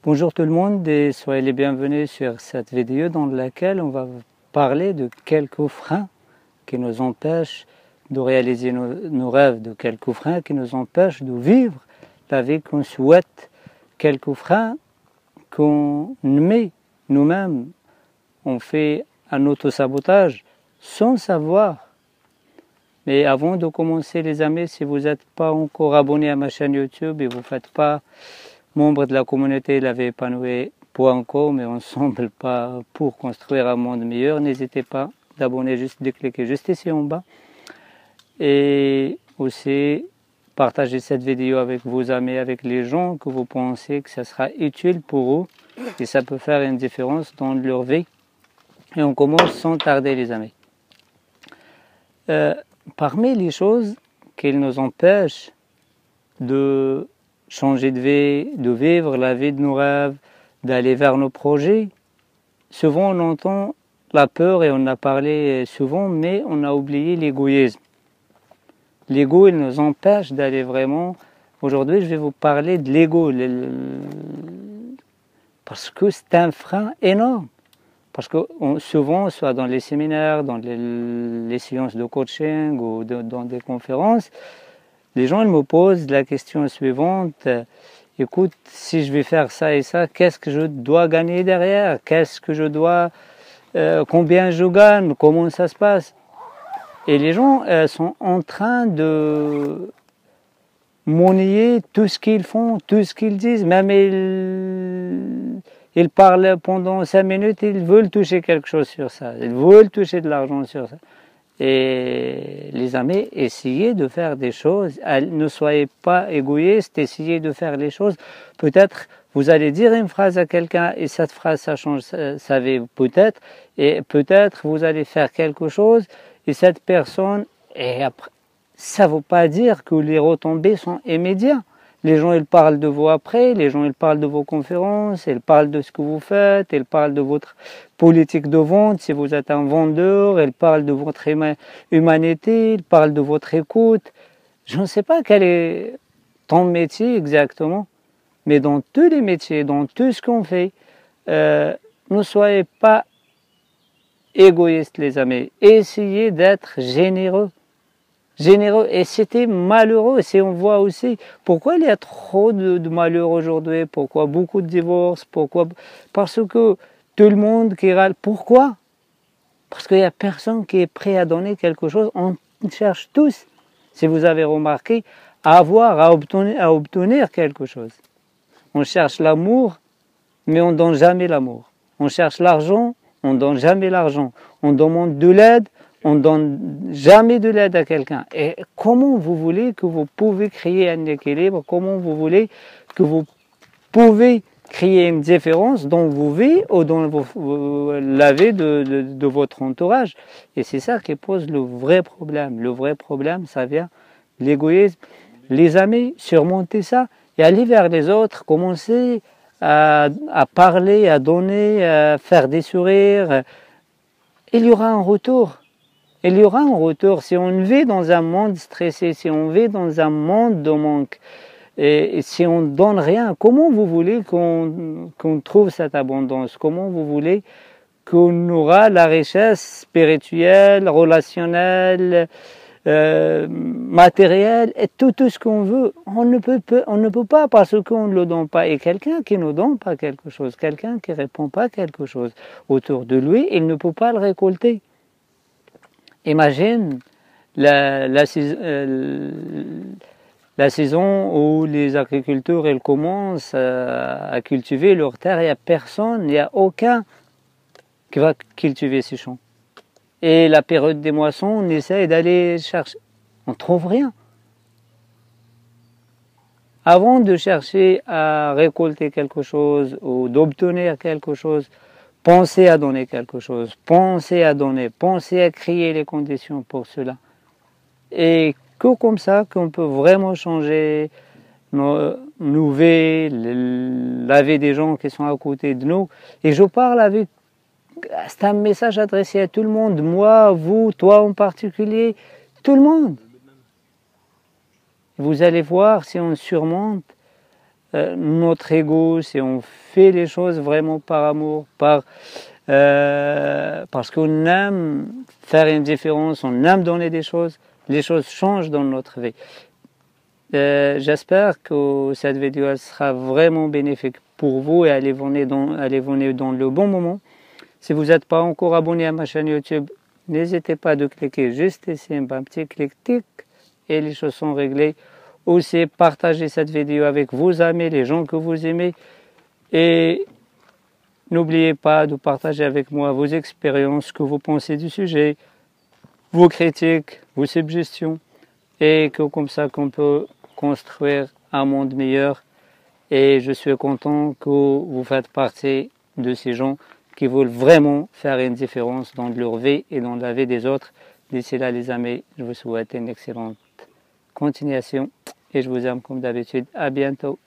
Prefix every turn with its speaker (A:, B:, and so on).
A: Bonjour tout le monde et soyez les bienvenus sur cette vidéo dans laquelle on va parler de quelques freins qui nous empêchent de réaliser nos rêves, de quelques freins qui nous empêchent de vivre la vie qu'on souhaite, quelques freins qu'on met nous-mêmes, on fait un autosabotage sans savoir. Mais avant de commencer les amis, si vous n'êtes pas encore abonné à ma chaîne YouTube et vous ne faites pas membre de la communauté La Vie Épanouie.com et ensemble pas pour construire un monde meilleur, n'hésitez pas d'abonner, de cliquer juste ici en bas. Et aussi partagez cette vidéo avec vos amis, avec les gens que vous pensez que ça sera utile pour eux et ça peut faire une différence dans leur vie. Et on commence sans tarder les amis. Parmi les choses qui nous empêchent de changer de vie, de vivre la vie de nos rêves, d'aller vers nos projets, souvent on entend la peur et on en a parlé souvent, mais on a oublié l'égoïsme. L'ego, il nous empêche d'aller vraiment. Aujourd'hui, je vais vous parler de l'ego, parce que c'est un frein énorme. Parce que souvent, soit dans les séminaires, dans les séances de coaching ou dans des conférences, les gens ils me posent la question suivante, écoute, si je vais faire ça et ça, qu'est-ce que je dois gagner derrière? Qu'est-ce que je dois, combien je gagne? Comment ça se passe? Et les gens sont en train de monnayer tout ce qu'ils font, tout ce qu'ils disent, même ils parlent pendant 5 minutes, ils veulent toucher quelque chose sur ça, ils veulent toucher de l'argent sur ça. Et les amis, essayez de faire des choses, ne soyez pas égoïstes, essayez de faire les choses. Peut-être vous allez dire une phrase à quelqu'un et cette phrase ça change sa vie peut-être, et peut-être vous allez faire quelque chose et cette personne, et après, ça ne veut pas dire que les retombées sont immédiates. Les gens ils parlent de vous après, les gens ils parlent de vos conférences, ils parlent de ce que vous faites, ils parlent de votre politique de vente, si vous êtes un vendeur, ils parlent de votre humanité, ils parlent de votre écoute. Je ne sais pas quel est ton métier exactement, mais dans tous les métiers, dans tout ce qu'on fait, ne soyez pas égoïstes les amis, essayez d'être généreux. Et c'était malheureux. Et on voit aussi pourquoi il y a trop de malheur aujourd'hui, pourquoi beaucoup de divorces, pourquoi, parce que tout le monde qui râle. Pourquoi? Parce qu'il n'y a personne qui est prêt à donner quelque chose. On cherche tous, si vous avez remarqué, à obtenir quelque chose. On cherche l'amour, mais on ne donne jamais l'amour. On cherche l'argent, on ne donne jamais l'argent. On demande de l'aide, on ne donne jamais de l'aide à quelqu'un. Et comment vous voulez que vous pouvez créer un équilibre? Comment vous voulez que vous pouvez créer une différence dans vos vies ou dans la vie de votre entourage? Et c'est ça qui pose le vrai problème. Le vrai problème, ça vient de l'égoïsme. Les amis, surmonter ça et aller vers les autres, commencer à parler, à donner, à faire des sourires. Il y aura un retour. Il y aura un retour. Si on vit dans un monde stressé, si on vit dans un monde de manque, et si on ne donne rien, comment vous voulez qu'on trouve cette abondance? Comment vous voulez qu'on aura la richesse spirituelle, relationnelle, matérielle, et tout ce qu'on veut? On ne peut pas parce qu'on ne le donne pas. Et quelqu'un qui ne donne pas quelque chose, quelqu'un qui ne répond pas quelque chose autour de lui, il ne peut pas le récolter. Imagine la saison où les agriculteurs ils commencent à cultiver leurs terres, il n'y a personne, il n'y a aucun qui va cultiver ces champs. Et la période des moissons, on essaie d'aller chercher, on ne trouve rien. Avant de chercher à récolter quelque chose ou d'obtenir quelque chose, pensez à donner quelque chose, pensez à donner, pensez à créer les conditions pour cela. Et que comme ça qu'on peut vraiment changer nos vies, la vie des gens qui sont à côté de nous. Et je parle avec, c'est un message adressé à tout le monde, moi, vous, toi en particulier, tout le monde. Vous allez voir si on surmonte notre ego, si on fait les choses vraiment par amour, parce qu'on aime faire une différence, on aime donner des choses, les choses changent dans notre vie. J'espère que cette vidéo elle sera vraiment bénéfique pour vous et allez venir dans le bon moment. Si vous n'êtes pas encore abonné à ma chaîne YouTube, n'hésitez pas de cliquer juste ici, un petit clic, tic, et les choses sont réglées. Aussi, partagez cette vidéo avec vos amis, les gens que vous aimez. Et n'oubliez pas de partager avec moi vos expériences, ce que vous pensez du sujet, vos critiques, vos suggestions. Et que comme ça qu'on peut construire un monde meilleur. Et je suis content que vous faites partie de ces gens qui veulent vraiment faire une différence dans leur vie et dans la vie des autres. D'ici là, les amis, je vous souhaite une excellente continuation et je vous aime comme d'habitude. À bientôt.